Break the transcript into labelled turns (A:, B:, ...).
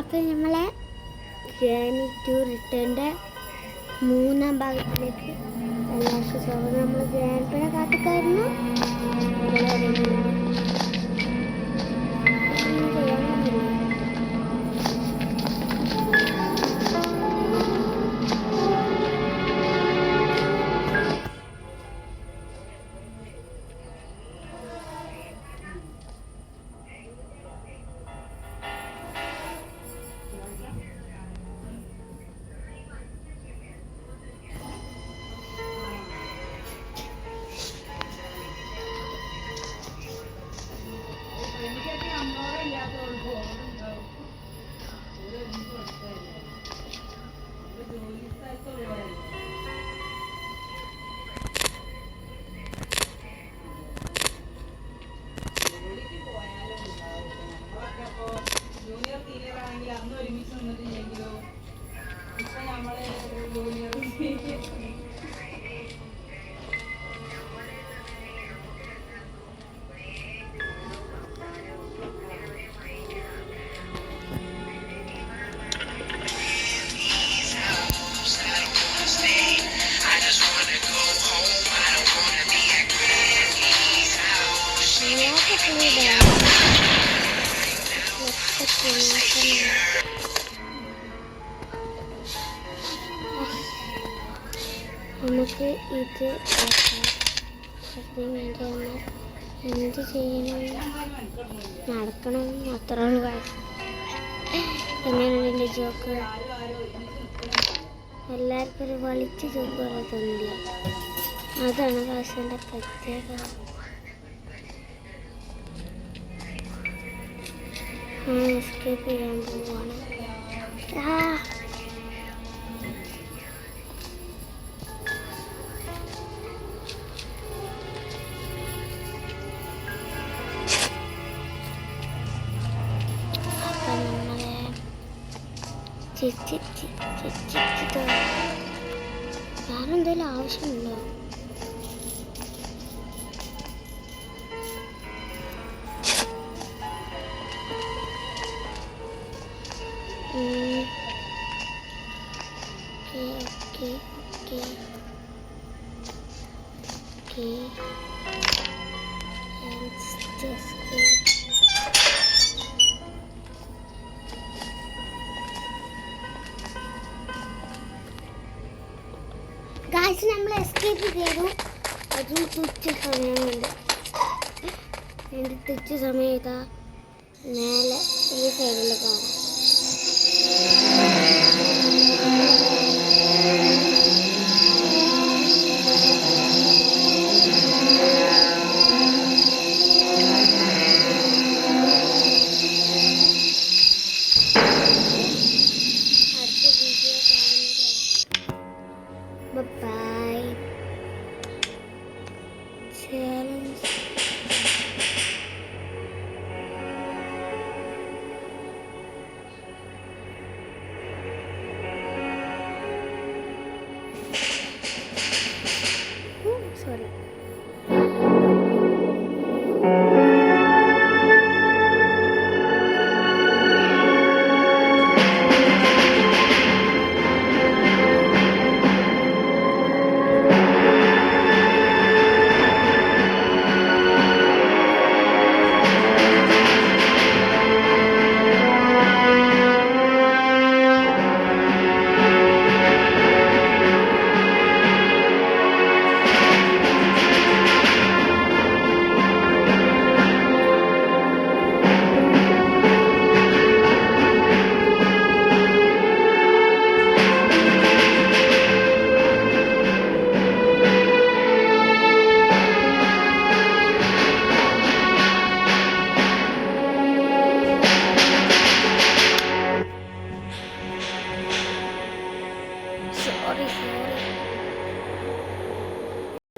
A: അപ്പം നമ്മളെ journey to റിട്ടേണിൻ്റെ 3-ാം ഭാഗത്തിലേക്ക് എല്ലാവർക്കും സ്വാഗതം. നമ്മൾ ഗ്രാൻഡ് കാട്ടിക്കായിരുന്നു. നമുക്ക് ഇത് എന്ത് ചെയ്യണം, നടക്കണം, അത്രയുള്ള കാര്യം. എങ്ങനെയാണ് എൻ്റെ ജോക്ക്? എല്ലാവർക്കും ഒരു വലിച്ച ജോക്ക് പോലെ തോന്നില്ല. അതാണ് ക്ലാസ്സിൻ്റെ പ്രത്യേകത. എസ്കേപ്പ് ചെയ്യാൻ പോവാണ്. അപ്പം നമ്മളെ വേറെ എന്തെങ്കിലും ആവശ്യമുണ്ടോ? ഗായ്സ്, നമ്മൾ എസ്കേപ്പ് ചെയ്തു. അതും തുച്ഛ സമയമുണ്ട്. എൻ്റെ തുച്ഛ സമയം ഇതാ മേലെ ഈ സൈഡിൽ കാണാം.